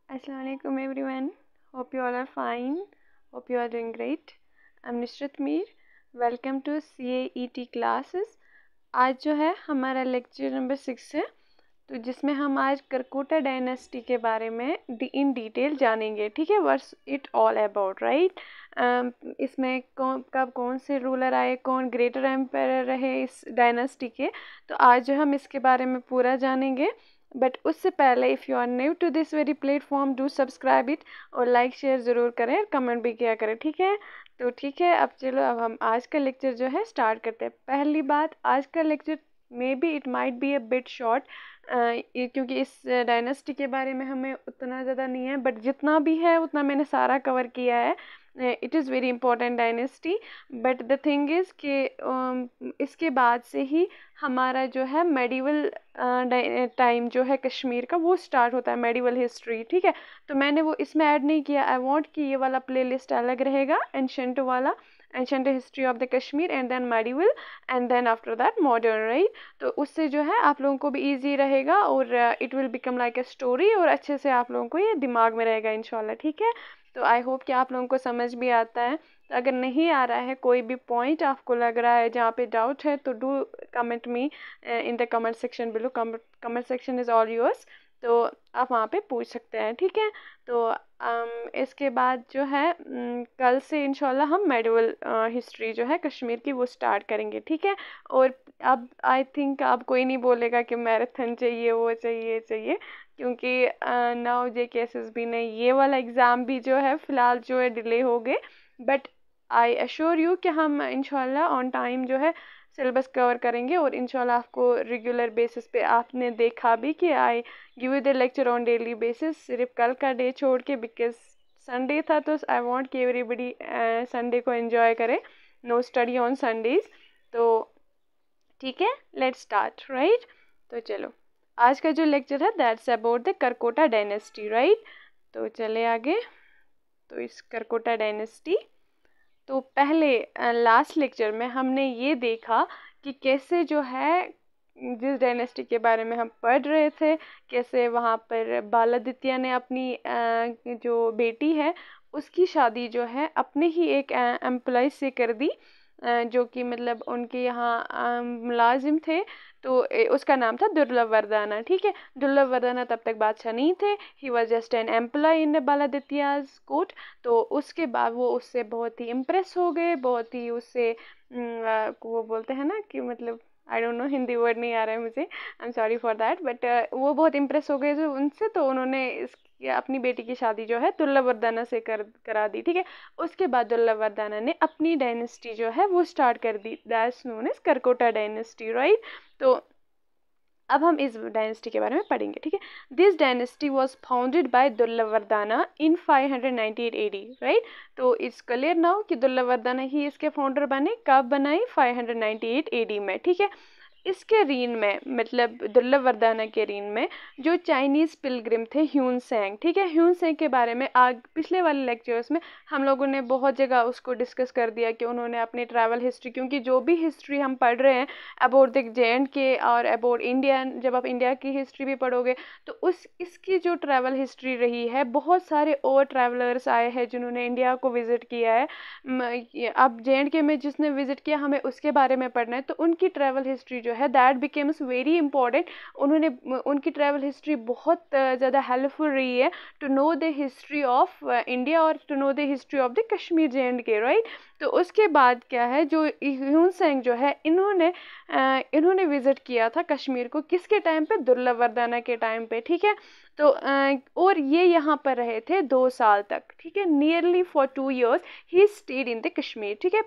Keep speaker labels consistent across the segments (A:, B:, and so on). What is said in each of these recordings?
A: Assalamualaikum everyone. Hope you all are fine. Hope you are doing great. I'm Nishrat Mir. Welcome to CAET classes. आज जो है हमारा lecture number 6 है, तो जिसमें हम आज करकोटा डायनेस्टी के बारे में इन डिटेल जानेंगे. ठीक है, what's it all about, right. इसमें कब कौन से रूलर आए, कौन ग्रेटर एम्पायर रहे इस डायनेस्टी के, तो आज जो हम इसके बारे में पूरा जानेंगे. बट उससे पहले if you are new to this very platform, do subscribe it और लाइक शेयर ज़रूर करें, कमेंट भी किया करें. ठीक है, तो ठीक है, अब चलो अब हम आज का लेक्चर जो है स्टार्ट करते हैं. पहली बात, आज का lecture may be it might be a bit short, क्योंकि इस डायनेस्टी के बारे में हमें उतना ज़्यादा नहीं है, बट जितना भी है उतना मैंने सारा कवर किया है. It is very important dynasty. But the thing is कि इसके बाद से ही हमारा जो है मेडिवल टाइम जो है कश्मीर का वो स्टार्ट होता है, मेडिवल हिस्ट्री. ठीक है, तो मैंने वो इसमें ऐड नहीं किया. आई वांट कि ये वाला प्लेलिस्ट अलग रहेगा, एंशंट वाला, ancient history of the Kashmir and then medieval and then after that modern, right. तो उससे जो है आप लोगों को भी ईजी रहेगा और it will become like a story और अच्छे से आप लोगों को ये दिमाग में रहेगा इंशाल्लाह. ठीक है, तो आई होप कि आप लोगों को समझ भी आता है. तो अगर नहीं आ रहा है, कोई भी पॉइंट आपको लग रहा है जहाँ पे डाउट है, तो do comment me in the comment section below. Comment section is all yours, तो आप वहाँ पे पूछ सकते हैं. ठीक है, तो इसके बाद जो है कल से इंशाल्लाह हम मेडिवल हिस्ट्री जो है कश्मीर की वो स्टार्ट करेंगे. ठीक है, और अब आई थिंक अब कोई नहीं बोलेगा कि मैराथन चाहिए, वो चाहिए, क्योंकि नाउ JKSSB ने ये वाला एग्ज़ाम भी जो है फ़िलहाल जो है डिले हो गए. बट आई अश्योर यू कि हम इंशाल्लाह ऑन टाइम जो है सिलेबस कवर करेंगे और इंशाल्लाह आपको रेगुलर बेसिस पे, आपने देखा भी कि I give you the lecture on daily basis, सिर्फ कल का डे छोड़ के, बिकॉज संडे था. तो आई वांट कि एवरीबडी संडे को एंजॉय करे, नो स्टडी ऑन संडेज. तो ठीक है, लेट्स स्टार्ट, राइट. तो चलो, आज का जो लेक्चर है that's about the Karkota dynasty, right. तो चले आगे. तो इस करकोटा डायनेस्टी, तो पहले लास्ट लेक्चर में हमने ये देखा कि कैसे जो है जिस डायनेस्टी के बारे में हम पढ़ रहे थे, कैसे वहाँ पर बालादित्य ने अपनी जो बेटी है उसकी शादी जो है अपने ही एक एम्प्लॉय से कर दी, जो कि मतलब उनके यहाँ मुलाजिम थे. तो उसका नाम था दुर्लभ वर्दाना. ठीक है, दुर्लभ वर्दाना तब तक बादशाह नहीं थे, he was just an employ in Baladitya's court. तो उसके बाद वो उससे बहुत ही इम्प्रेस हो गए, बहुत ही उससे वो बोलते हैं ना कि मतलब I don't know, Hindi word नहीं आ रहा है मुझे, I am sorry for that. But वो बहुत इम्प्रेस हो गए जो उनसे, तो उन्होंने अपनी बेटी की शादी जो है दुर्लभ वर्दाना से करा दी. ठीक है, उसके बाद दुर्लभ वर्दाना ने अपनी डायनेस्टी जो है वो स्टार्ट कर दी, that's known as Karkota dynasty, right. तो अब हम इस डायनेस्टी के बारे में पढ़ेंगे. ठीक है, this dynasty was founded by दुर्लभ वर्दाना इन 598 AD, राइट. तो इट्स क्लियर नाउ कि दुर्लभ वर्दाना ही इसके फाउंडर बने. कब बनाई? 598 AD में. ठीक है, इसके रीन में, मतलब दुर्लभ वर्दाना के रीन में जो चाइनीज़ पिलग्रिम थे ह्यून सेंग. ठीक है, ह्यून सेंग के बारे में पिछले वाले लेक्चर्स में हम लोगों ने बहुत जगह उसको डिस्कस कर दिया कि उन्होंने अपनी ट्रैवल हिस्ट्री, क्योंकि जो भी हिस्ट्री हम पढ़ रहे हैं अबाउट द JNK और अबाउट इंडिया, जब आप इंडिया की हिस्ट्री भी पढ़ोगे तो इसकी जो ट्रैवल हिस्ट्री रही है, बहुत सारे और ट्रैवलर्स आए हैं जिन्होंने इंडिया को विज़िट किया है. अब JNK में जिसने विज़िट किया, हमें उसके बारे में पढ़ना है, तो उनकी ट्रैवल हिस्ट्री जो है दैट बिकेम्स वेरी इंपॉर्टेंट. उनकी ट्रैवल हिस्ट्री बहुत ज़्यादा हेल्पफुल रही है to know the history of India और to know the history of the Kashmir JNK, right. तो उसके बाद क्या है, जो ह्यून सेंग जो है, इन्होंने विज़िट किया था कश्मीर को, किसके टाइम पे? दुर्लभ वर्दाना के टाइम पे. ठीक है, तो और ये यहाँ पर रहे थे 2 साल तक. ठीक है, nearly for 2 years he stayed in the Kashmir. ठीक है,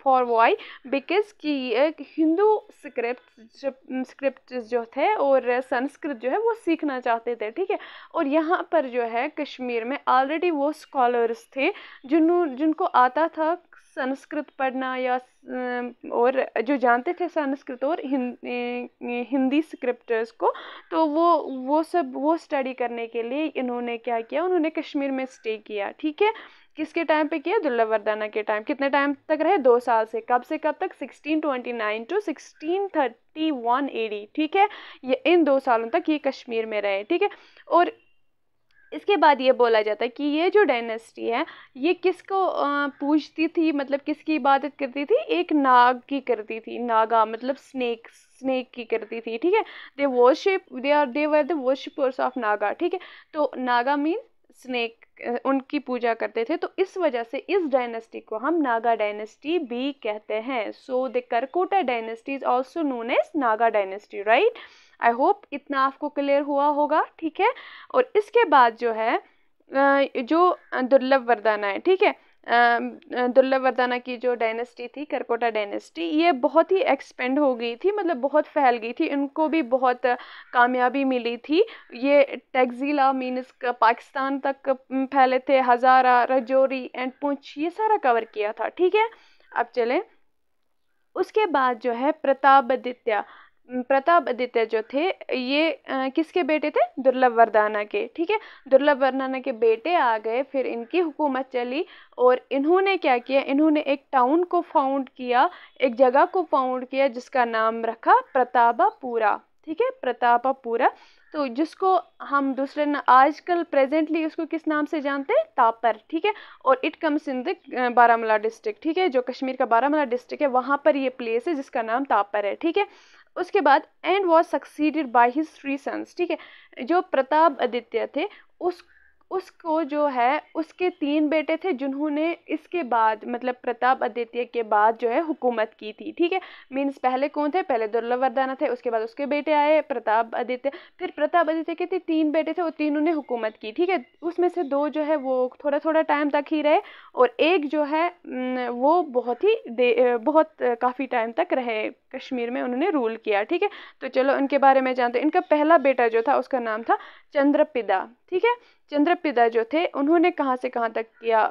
A: फॉर वाई? बिकॉज कि हिंदू स्क्रिप्ट जो थे और संस्कृत जो है वो सीखना चाहते थे. ठीक है, और यहाँ पर जो है कश्मीर में ऑलरेडी वो स्कॉलर्स थे जिनको आता था संस्कृत पढ़ना, या और जो जानते थे संस्कृत और हिंदी स्क्रिप्टर्स को. तो वो स्टडी करने के लिए इन्होंने क्या किया, उन्होंने कश्मीर में स्टे किया. ठीक है, किसके टाइम पे किया? दुर्लभ वर्दाना के टाइम. कितने टाइम तक रहे? 2 साल से. कब से कब तक? 1629 to 1631 AD. ठीक है, ये इन 2 सालों तक ये कश्मीर में रहे. ठीक है, और इसके बाद ये बोला जाता है कि ये जो डायनेस्टी है ये किसको पूजती थी, मतलब किसकी इबादत करती थी, एक नाग की करती थी, नागा मतलब स्नेक की करती थी, ठीक है। They were the worshippers of Naga, ठीक है। तो नागा मीन स्नेक, उनकी पूजा करते थे, तो इस वजह से इस डायनेस्टी को हम नागा डायनेस्टी भी कहते हैं। So the Karkota dynasty is also known as Naga dynasty, right. I hope इतना आपको क्लियर हुआ होगा, ठीक है। और इसके बाद जो है जो दुर्लभ वरदाना है, ठीक है, दुर्लभ वरदाना की जो डायनेस्टी थी, करकोटा डायनेस्टी, ये बहुत ही एक्सपेंड हो गई थी, मतलब बहुत फैल गई थी, इनको भी बहुत कामयाबी मिली थी। ये टैक्जीला मीन्स पाकिस्तान तक फैले थे, हज़ारा, राजौरी एंड पुंछ, ये सारा कवर किया था, ठीक है। अब चलें, उसके बाद जो है प्रताप आदित्य जो थे ये किसके बेटे थे, दुर्लभ वरदाना के, ठीक है। दुर्लभ वरदाना के बेटे आ गए, फिर इनकी हुकूमत चली, और इन्होंने क्या किया, इन्होंने एक टाउन को फाउंड किया, एक जगह को फाउंड किया जिसका नाम रखा प्रतापपुरा, ठीक है, प्रतापपुरा। तो जिसको हम दूसरे आजकल प्रेजेंटली उसको किस नाम से जानते हैं, तापर, ठीक है। और it comes in the Baramulla district, ठीक है, जो कश्मीर का बारामूला डिस्ट्रिक्ट है वहाँ पर ये प्लेस है जिसका नाम तापर है, ठीक है। उसके बाद and was succeeded by his 3 sons, ठीक है। जो प्रताप आदित्य थे उसको जो है उसके 3 बेटे थे जिन्होंने इसके बाद मतलब प्रताप आदित्य के बाद जो है हुकूमत की थी, ठीक है। मीन्स पहले कौन थे, पहले दुर्लभ वरदाना थे, उसके बाद उसके बेटे आए प्रताप आदित्य, फिर प्रताप आदित्य के 3 बेटे थे और तीनों ने हुकूमत की, ठीक है। उसमें से 2 जो है वो थोड़ा थोड़ा टाइम तक ही रहे, और एक जो है वो बहुत काफ़ी टाइम तक रहे, कश्मीर में उन्होंने रूल किया, ठीक है। तो चलो उनके बारे में जानते हैं। इनका पहला बेटा जो था उसका नाम था चंद्रपिदा, ठीक है। चंद्रपिदा जो थे उन्होंने कहाँ से कहाँ तक किया,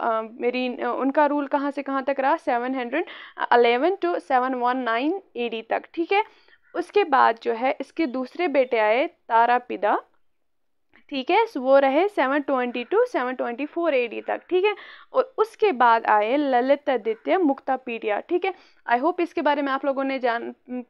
A: उनका रूल कहाँ से कहाँ तक रहा, 711 to 719 AD तक, ठीक है। उसके बाद जो है इसके दूसरे बेटे आए तारापिदा, ठीक है, वो रहे 720 to 724 AD तक, ठीक है। और उसके बाद आए ललित आदित्य मुक्तापीडिया, ठीक है। आई होप इसके बारे में आप लोगों ने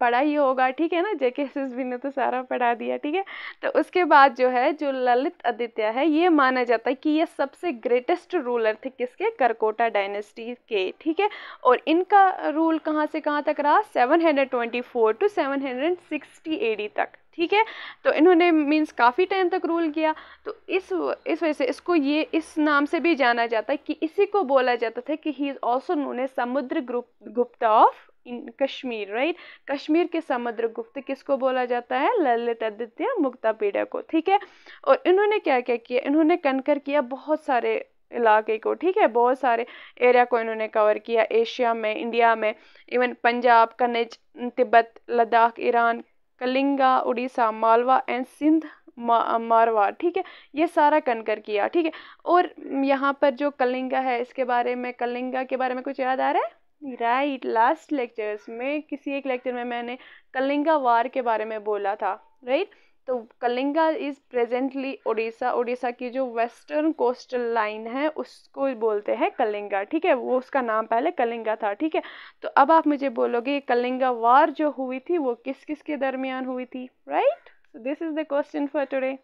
A: पढ़ा ही होगा, ठीक है ना, JKSSB ने तो सारा पढ़ा दिया, ठीक है। तो उसके बाद जो है जो ललित आदित्य है ये माना जाता है कि ये सबसे ग्रेटेस्ट रूलर थे किसके, करकोटा डायनेस्टी के, ठीक है। और इनका रूल कहाँ से कहाँ तक रहा, 724 to 760 AD तक, ठीक है। तो इन्होंने मीन्स काफ़ी टाइम तक रूल किया। तो इस वजह से इसको ये इस नाम से भी जाना जाता है कि इसी को बोला जाता था कि he is also known as Samudragupta of in Kashmir, right. Kashmir के समुद्रगुप्त किसको बोला जाता है, ललित आदित्य मुक्तापीडिया को, ठीक है। और इन्होंने क्या क्या किया, इन्होंने कनकर किया बहुत सारे इलाके को, ठीक है, बहुत सारे एरिया को इन्होंने कवर किया, एशिया में, इंडिया में, even Punjab, Kanauj, Tibet, Ladakh, Iran, Kalinga, Orissa, Malwa and Sindh, Marwar, ठीक है, ये सारा कनकर किया, ठीक है। और यहाँ पर जो कलिंगा है इसके बारे में, कलिंगा के बारे में कुछ याद आ रहा है, राइट। लास्ट लेक्चर्स में किसी एक लेक्चर में मैंने कलिंगा वार के बारे में बोला था, राइट। तो कलिंगा इज़ प्रेजेंटली उड़ीसा की जो वेस्टर्न कोस्टल लाइन है उसको बोलते हैं कलिंगा, ठीक है, वो उसका नाम पहले कलिंगा था, ठीक है। तो अब आप मुझे बोलोगे कलिंगा वार जो हुई थी वो किस किस के दरमियान हुई थी, right. So this is the question for today.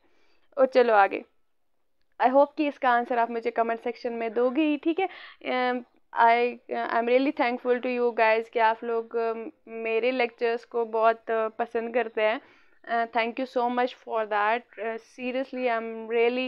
A: और चलो आगे, आई होप कि इसका आंसर आप मुझे कमेंट सेक्शन में दोगे ही, ठीक है। I am really thankful to you guys कि आप लोग मेरे लेक्चर्स को बहुत पसंद करते हैं। Thank you so much for that. Seriously, I'm really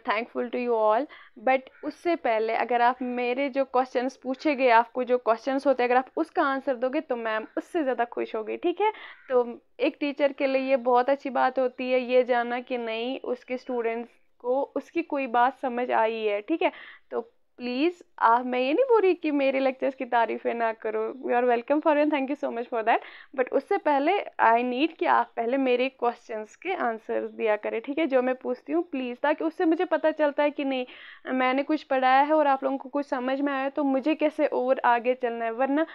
A: thankful to you all. But उससे पहले अगर आप मेरे जो क्वेश्चंस पूछे गए, आपको जो क्वेश्चंस होते हैं, अगर आप उसका आंसर दोगे तो मैम उससे ज़्यादा खुश होगी, ठीक है। तो एक टीचर के लिए ये बहुत अच्छी बात होती है ये जानना कि नहीं उसके स्टूडेंट्स को उसकी कोई बात समझ आई है, ठीक है। तो प्लीज़ मैं ये नहीं बोल रही कि मेरे लेक्चर्स की तारीफ़ें ना करो, you are welcome for and thank you so much for that. But उससे पहले आई नीड कि आप पहले मेरे क्वेश्चंस के आंसर्स दिया करें, ठीक है, जो मैं पूछती हूँ प्लीज़, ताकि उससे मुझे पता चलता है कि नहीं मैंने कुछ पढ़ाया है और आप लोगों को कुछ समझ में आया तो मुझे कैसे और आगे चलना है। वरना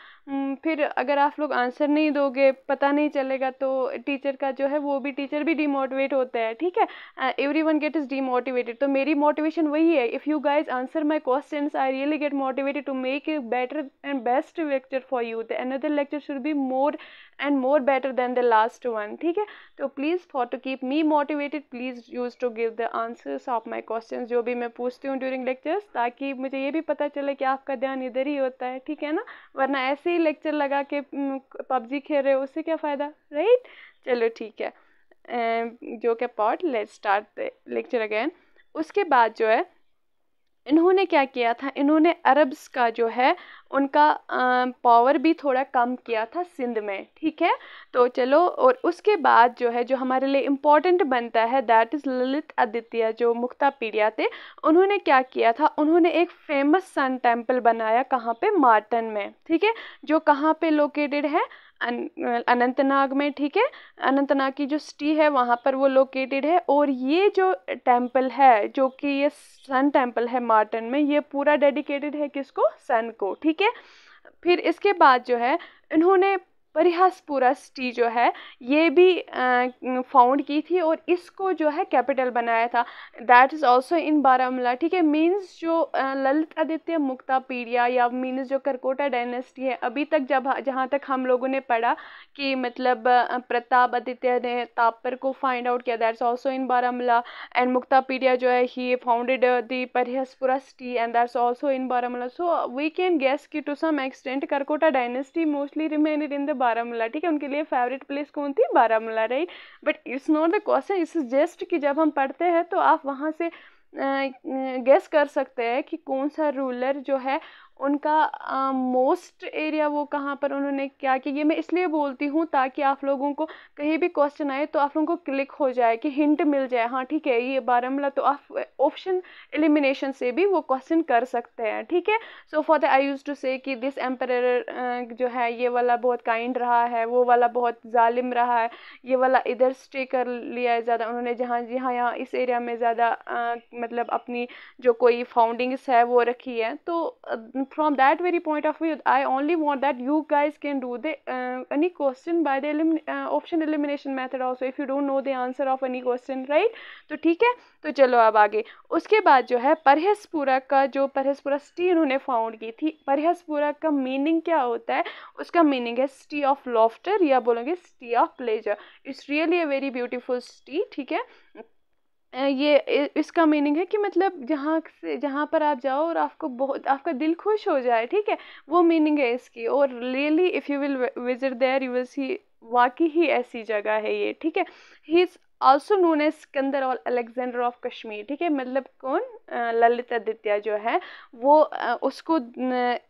A: फिर अगर आप लोग आंसर नहीं दोगे, पता नहीं चलेगा, तो टीचर का जो है वो भी टीचर भी डिमोटिवेट होता है, ठीक है। Everyone get is demotivated. तो मेरी मोटिवेशन वही है, if you guys answer my question questions, I really get motivated to make a better and best lecture for you. The another lecture should be more and more better than the last one. ठीक है, तो please for to keep me motivated, please use to give the answers of my questions जो भी मैं पूछती हूँ during lectures, ताकि मुझे ये भी पता चले कि आपका ध्यान इधर ही होता है, ठीक है ना, वरना ऐसे ही लेक्चर लगा के पबजी खेल रहे हो, उससे क्या फ़ायदा, राइट। चलो ठीक है, जो के part, let's start the lecture again. उसके बाद जो है इन्होंने क्या किया था, इन्होंने अरब्स का जो है उनका पावर भी थोड़ा कम किया था सिंध में, ठीक है। तो चलो, और उसके बाद जो है जो हमारे लिए इम्पोर्टेंट बनता है दैट इज़ ललित आदित्य, जो मुक्तापीडिया थे, उन्होंने क्या किया था, उन्होंने एक फेमस सन टेम्पल बनाया, कहाँ पे, मार्टन में, ठीक है, जो कहाँ पे लोकेटेड है, अनंतनाग में, ठीक है, अनंतनाग की जो सिटी है वहाँ पर वो लोकेटेड है। और ये जो टेम्पल है, जो कि ये सन टेम्पल है मार्टन में, ये पूरा डेडिकेटेड है किसको, सन को, ठीक है। फिर इसके बाद जो है इन्होंने परिहासपुरा सिटी जो है ये भी फाउंड की थी और इसको जो है कैपिटल बनाया था, that is also in Baramulla, ठीक है। मीन्स जो ललित आदित्य मुक्तापीडिया या मीन्स जो करकोटा डायनेस्टी है, अभी तक जहाँ तक हम लोगों ने पढ़ा कि मतलब प्रताप आदित्य ने तापर को फाइंड आउट किया, that's also in Baramulla, and Muktapida जो है he founded the Parihaspura city and that's also in Baramulla. So we can guess कि to some extent Karkota dynasty mostly remained in the Baramulla, ठीक है, उनके लिए फेवरेट प्लेस कौन थी, Baramulla, right. But it's not the question, it's just कि जब हम पढ़ते हैं तो आप वहाँ से गेस कर सकते हैं कि कौन सा रूलर जो है उनका मोस्ट एरिया वो कहाँ पर उन्होंने क्या किया। ये मैं इसलिए बोलती हूँ ताकि आप लोगों को कहीं भी क्वेश्चन आए तो आप लोगों को क्लिक हो जाए कि हिंट मिल जाए, हाँ ठीक है ये बारामूला, तो आप ऑप्शन एलिमिनेशन से भी वो क्वेश्चन कर सकते हैं, ठीक है। So for the I use to say कि दिस एम्परर जो है ये वाला बहुत काइंड रहा है, वो वाला बहुत जालिम रहा है, ये वाला इधर स्टे कर लिया है ज़्यादा उन्होंने, जहाँ यहाँ इस एरिया में ज़्यादा मतलब अपनी जो कोई फाउंडिंग्स है वो रखी है। तो from that very point of view I only want that you guys can do the any question by the option elimination method also if you don't know the answer of any question, right। तो ठीक है, तो चलो अब आगे। उसके बाद जो है परिहासपुरा का, जो परिहासपुरा सिटी उन्होंने फाउंड की थी, परिहासपुरा का मीनिंग क्या होता है, उसका मीनिंग है सिटी ऑफ लॉफ्टर या बोलोगे city of pleasure. It's really a very beautiful city, ठीक है। ये इसका मीनिंग है कि मतलब जहाँ पर आप जाओ और आपको बहुत, आपका दिल खुश हो जाए, ठीक है, वो मीनिंग है इसकी। और really if you will visit there you will see, वाकई ही ऐसी जगह है ये, ठीक है। He is also known as Sikandar और अलेक्जेंडर ऑफ कश्मीर, ठीक है, मतलब कौन, ललित आदित्य जो है वो उसको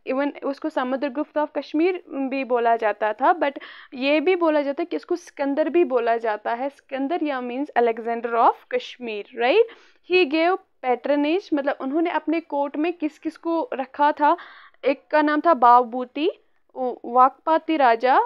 A: इवन उसको समुद्रगुप्त ऑफ कश्मीर भी बोला जाता था, बट ये भी बोला जाता है कि इसको सिकंदर भी बोला जाता है, सिकंदर या means Alexander of Kashmir, right. He gave patronage, मतलब उन्होंने अपने कोर्ट में किस किस को रखा था, एक का नाम था Bhavabhuti, Vakpati Raja,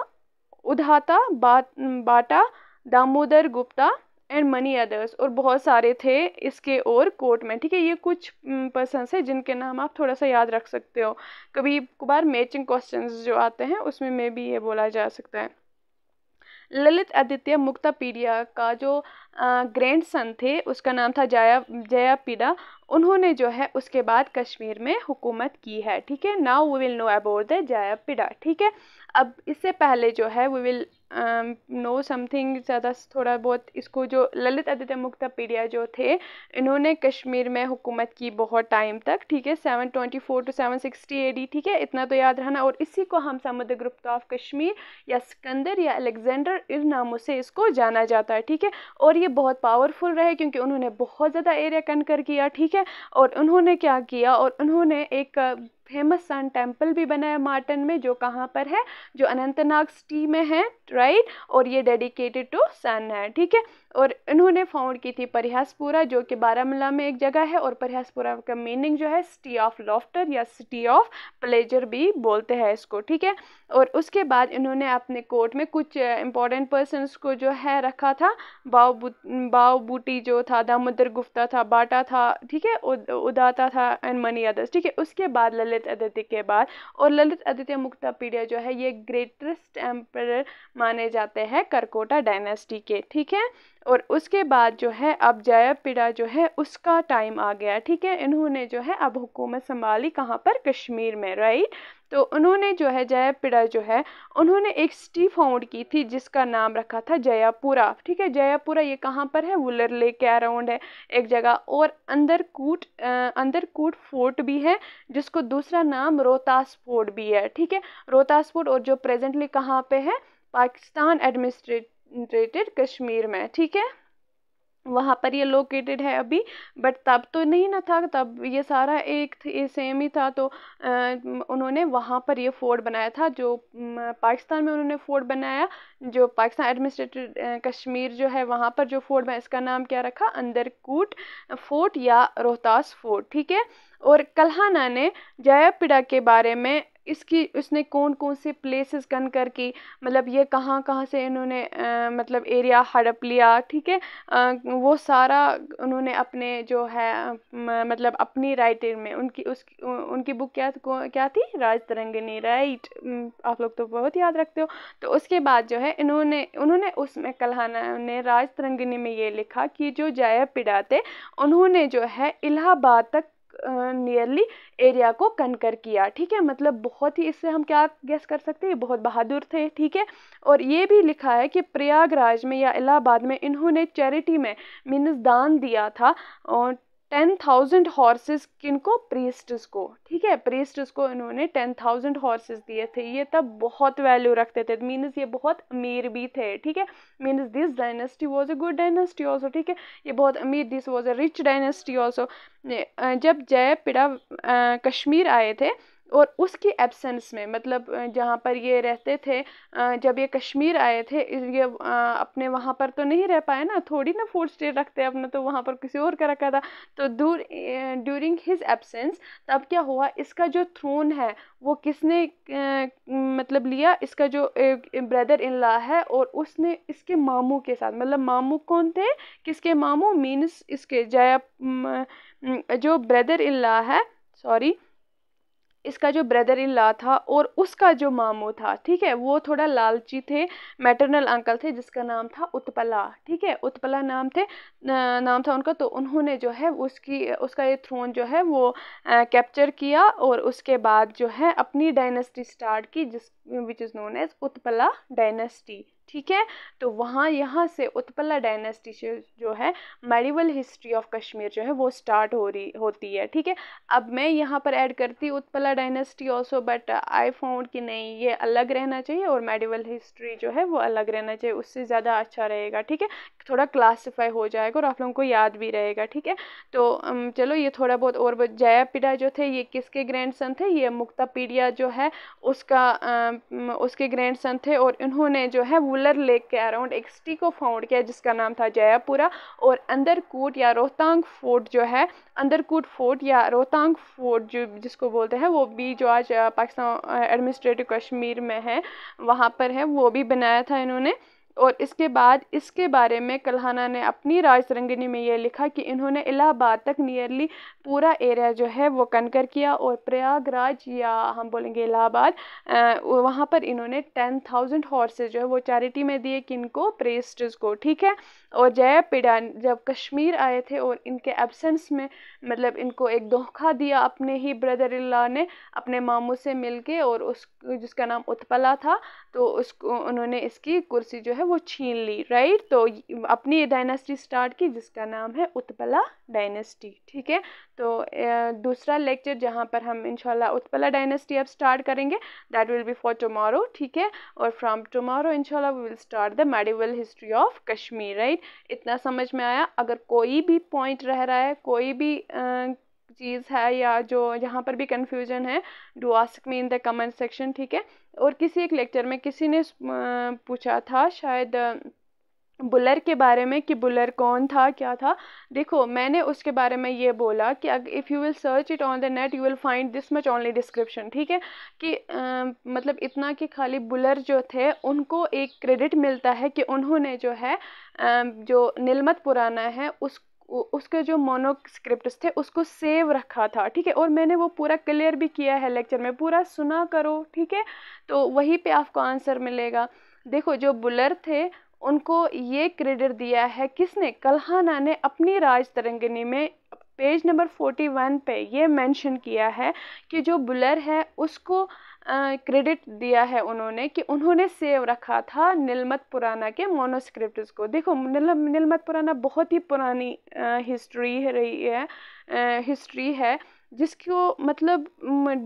A: Udbhata, Bhatta, Damodar Gupta and many others, और बहुत सारे थे इसके और कोर्ट में, ठीक है। ये कुछ पर्सन्स है जिनके नाम आप थोड़ा सा याद रख सकते हो, कभी कभार मैचिंग क्वेश्चंस जो आते हैं उसमें में भी ये बोला जा सकता है। ललित आदित्य मुक्तापीडिया का जो ग्रैंड सन थे उसका नाम था जयापिडा, उन्होंने जो है उसके बाद कश्मीर में हुकूमत की है, ठीक है। Now we will know about the Jayapida, ठीक है। अब इससे पहले जो है वी विल नो समथिंग ज़्यादा थोड़ा बहुत, इसको जो ललित आदित्य मुक्तापीडिया जो थे इन्होंने कश्मीर में हुकूमत की बहुत टाइम तक, ठीक है, 724 to 760 AD, ठीक है, इतना तो याद रहना। और इसी को हम समुद्रगुप्त ऑफ कश्मीर या सिकंदर या अलेक्जेंडर इन नामों से इसको जाना जाता है, ठीक है। और ये बहुत पावरफुल रहे क्योंकि उन्होंने बहुत ज़्यादा एरिया कनकर किया, ठीक है। और उन्होंने क्या किया, और उन्होंने एक फेमस सन टेम्पल भी बनाया मार्टन में, जो कहाँ पर है, जो अनंतनाग सिटी में है, राइट। और ये डेडिकेटेड टू सन है, ठीक है। और इन्होंने फाउंड की थी परिहासपुरा, जो कि बारामूला में एक जगह है, और परिहासपुरा का मीनिंग जो है सिटी ऑफ लॉफ्टर या सिटी ऑफ प्लेजर भी बोलते हैं इसको, ठीक है। और उसके बाद इन्होंने अपने कोर्ट में कुछ इंपॉर्टेंट पर्सन्स को जो है रखा था, बावबूटी जो था, दामोदर गुप्ता था, बाटा था, ठीक है, उदाता था एंड मनी अदर्स, ठीक है। उसके बाद ललित आदित्य के बाद, और ललित आदित्य मुक्तापीडिया जो है ये ग्रेटेस्ट एम्परर माने जाते हैं करकोटा डायनेस्टी के, ठीक है। और उसके बाद जो है अब जयापिड़ा जो है उसका टाइम आ गया, ठीक है। इन्होंने जो है अब हुकूमत संभाली कहाँ पर, कश्मीर में, राइट। तो उन्होंने जो है जयापिड़ा जो है उन्होंने एक सिटी फाउंड की थी जिसका नाम रखा था जयापुरा, ठीक है। जयापुरा ये कहाँ पर है, वुलर लेक के अराउंड है एक जगह। और अंदरकूट फोर्ट भी है जिसको दूसरा नाम रोहतास फोर्ट भी है, ठीक है। रोहतास फोर्ट, और जो प्रेजेंटली कहाँ पे है, पाकिस्तान एडमिनिस्ट्रेटेड कश्मीर में, ठीक है, वहाँ पर ये लोकेटेड है अभी। बट तब तो नहीं ना था, तब ये सारा एक सेम ही था। तो उन्होंने वहाँ पर ये फोर्ट बनाया था, जो पाकिस्तान में उन्होंने फोर्ट बनाया, जो पाकिस्तान एडमिनिस्ट्रेटेड कश्मीर जो है वहाँ पर जो फोर्ट बनाया, इसका नाम क्या रखा, अंदरकूट फोर्ट या रोहतास फोर्ट, ठीक है। और कल्हाना ने जयापिड़ा के बारे में उसने कौन कौन से प्लेसेस कनकर की, मतलब ये कहाँ कहाँ से इन्होंने मतलब एरिया हड़प लिया, ठीक है। वो सारा उन्होंने अपने जो है मतलब अपनी राइटिंग में उनकी बुक क्या थी, राज तरंगिनी, राइट। आप लोग तो बहुत याद रखते हो। तो उसके बाद जो है उन्होंने उसमें कल्हाना ने राज तरंगिनी में ये लिखा कि जो जयापिड़ा थे उन्होंने जो है इलाहाबाद तक नियरली एरिया को कनकर किया, ठीक है। मतलब बहुत ही, इससे हम क्या गेस कर सकते हैं, बहुत बहादुर थे, ठीक है। और ये भी लिखा है कि प्रयागराज में या इलाहाबाद में इन्होंने चैरिटी में मीन्स दान दिया था, और 10,000 हॉर्सेस किनको, प्रीस्ट्स को, ठीक है। प्रीस्ट्स को इन्होंने 10,000 हॉर्सेस दिए थे। ये तब बहुत वैल्यू रखते थे, मीन्स ये बहुत अमीर भी थे, ठीक है। Means this dynasty was a good dynasty also, ठीक है। ये बहुत अमीर, this was a rich dynasty also. जब जयापिड़ा कश्मीर आए थे और उसकी एब्सेंस में, मतलब जहाँ पर ये रहते थे, जब ये कश्मीर आए थे, ये अपने वहाँ पर तो नहीं रह पाए ना, थोड़ी ना फूड स्टे रखते अपना, तो वहाँ पर किसी और का रखा था। तो ड्यूरिंग हिज एब्सेंस तब क्या हुआ, इसका जो थ्रोन है वो किसने मतलब लिया, इसका जो ब्रदर इन लॉ है, और उसने इसके मामू के साथ, मतलब मामू कौन थे, किसके मामू, मीन्स इसके जो ब्रदर इन लॉ है, सॉरी, इसका जो ब्रदर इन लॉ था और उसका जो मामू था, ठीक है, वो थोड़ा लालची थे, मैटरनल अंकल थे जिसका नाम था उत्पला, ठीक है। उत्पला नाम था उनका। तो उन्होंने जो है उसका ये थ्रोन जो है वो कैप्चर किया, और उसके बाद जो है अपनी डायनेस्टी स्टार्ट की, which is known as Utpala dynasty, ठीक है। तो यहाँ से उत्पला डायनेस्टी जो है मेडिवल हिस्ट्री ऑफ कश्मीर जो है वो स्टार्ट होती है, ठीक है। अब मैं यहाँ पर ऐड करती Utpala dynasty also, but I found कि नहीं, ये अलग रहना चाहिए और मेडिवल हिस्ट्री जो है वो अलग रहना चाहिए, उससे ज़्यादा अच्छा रहेगा, ठीक है। थोड़ा क्लासिफाई हो जाएगा और आप लोगों को याद भी रहेगा, ठीक है। तो चलो ये थोड़ा बहुत और, जयापिड़ा जो थे ये किसके ग्रैंडसन थे, ये मुक्तापीडिया जो है उसके ग्रैंडसन थे। और इन्होंने जो है वुलर लेक के अराउंड एक सिटी को फाउंड किया जिसका नाम था जयापुरा। और अंदरकूट या रोहतांग फोर्ट जो है, अंदरकूट फोर्ट या रोहतांग फोर्ट जो जिसको बोलते हैं, वो भी जो आज पाकिस्तान एडमिनिस्ट्रेटिव कश्मीर में है वहाँ पर है, वो भी बनाया था इन्होंने। और इसके बाद इसके बारे में कल्हाना ने अपनी राज तरंगिनी में ये लिखा कि इन्होंने इलाहाबाद तक नियरली पूरा एरिया जो है वो कनकर किया, और प्रयागराज या हम बोलेंगे इलाहाबाद, वहाँ पर इन्होंने 10,000 हॉर्सेज जो है वो चैरिटी में दिए, किनको, प्रेस्ट्स को, ठीक है। और जयापिड़ा जब कश्मीर आए थे और इनके एब्सेंस में, मतलब इनको एक धोखा दिया अपने ही ब्रदर इन लॉ ने अपने मामू से मिलके, और जिसका नाम उत्पला था, तो उसको उन्होंने इसकी कुर्सी जो है वो छीन ली, राइट। तो अपनी डायनेस्टी स्टार्ट की जिसका नाम है उत्पला डायनेस्टी, ठीक है। तो दूसरा लेक्चर जहाँ पर हम इंशाल्लाह उत्पला डायनेस्टी अब स्टार्ट करेंगे, that will be for tomorrow, ठीक है। और फ्रॉम टुमारो इंशाल्लाह we will start the medieval history of Kashmir, right. इतना समझ में आया? अगर कोई भी पॉइंट रह रहा है, कोई भी चीज़ है या जो जहाँ पर भी कंफ्यूजन है, do ask me in the comment section, ठीक है। और किसी एक लेक्चर में किसी ने पूछा था शायद बुलर के बारे में कि बुलर कौन था, क्या था। देखो मैंने उसके बारे में ये बोला कि if you will search it on the net you will find this much only description, ठीक है। कि मतलब इतना कि खाली बुलर जो थे उनको एक क्रेडिट मिलता है कि उन्होंने जो है जो नीलमत पुराना है उसके जो मोनोस्क्रिप्ट्स थे उसको सेव रखा था, ठीक है। और मैंने वो पूरा क्लियर भी किया है लेक्चर में, पूरा सुना करो, ठीक है। तो वहीं पे आपको आंसर मिलेगा। देखो जो बुलर थे उनको ये क्रेडिट दिया है किसने, कल्हाना ने अपनी राज तरंगिणी में पेज नंबर 41 पे ये मेंशन किया है कि जो बुलर है उसको क्रेडिट दिया है उन्होंने कि उन्होंने सेव रखा था नीलमत पुराना के मोनोस्क्रिप्ट्स को। देखो नीलमत पुराना बहुत ही पुरानी हिस्ट्री है जिसको मतलब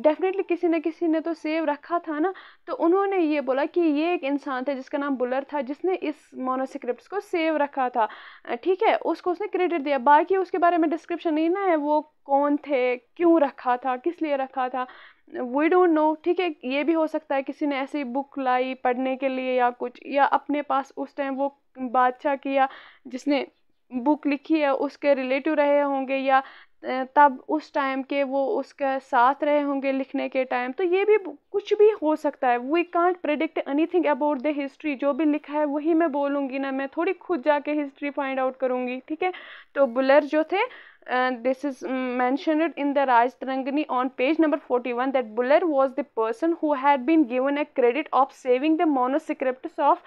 A: डेफिनेटली किसी न किसी ने तो सेव रखा था ना। तो उन्होंने ये बोला कि ये एक इंसान था जिसका नाम बुलर था जिसने इस मोनोस्क्रिप्ट्स को सेव रखा था, ठीक है, उसको उसने क्रेडिट दिया। बाकी उसके बारे में डिस्क्रिप्शन नहीं ना है, वो कौन थे, क्यों रखा था, किस लिए रखा था, वी डोंट नो, ठीक है। ये भी हो सकता है किसी ने ऐसी बुक लाई पढ़ने के लिए या कुछ, या अपने पास उस टाइम वो बादशाह की या जिसने बुक लिखी है उसके रिलेटिव रहे होंगे, या तब उस टाइम के वो उसके साथ रहे होंगे लिखने के टाइम। तो ये भी कुछ भी हो सकता है। We can't predict anything about the history. जो भी लिखा है वही मैं बोलूँगी ना, मैं थोड़ी खुद जाके हिस्ट्री फाइंड आउट करूँगी, ठीक है। तो बुलर जो थे, this is mentioned in the Raj Tarangani on page number 41 that Buller was the person who had been given a credit of saving the manuscripts of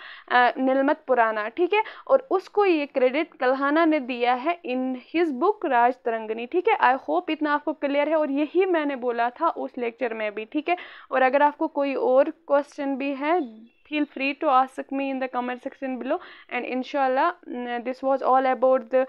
A: नीलमत पुराना, ठीक है। और उसको ये क्रेडिट कल्हाना ने दिया है इन हिज बुक राज तरंगिणी, ठीक है। आई होप इतना आपको क्लियर है और यही मैंने बोला था उस लेक्चर में भी, ठीक है। और अगर आपको कोई और क्वेश्चन भी है, feel free to ask me in the comment section below, and inshallah this was all about the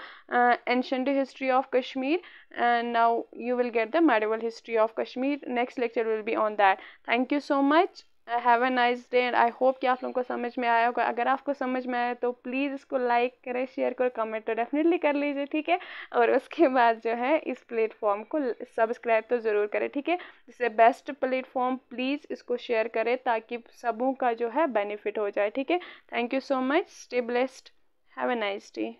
A: ancient history of Kashmir, and now you will get the medieval history of Kashmir. Next lecture will be on that. Thank you so much. Have a nice day and I hope कि आप लोगों को समझ में आया होगा। अगर आपको समझ में आया तो प्लीज़ इसको लाइक करें, शेयर करें, कमेंट तो डेफिनेटली कर लीजिए, ठीक है। और उसके बाद जो है इस प्लेटफॉर्म को सब्सक्राइब तो ज़रूर करें, ठीक है। इससे बेस्ट प्लेटफॉर्म, प्लीज़ इसको शेयर करें ताकि सबों का जो है बेनिफिट हो जाए, ठीक है। Thank you so much, stay blessed, have a nice day.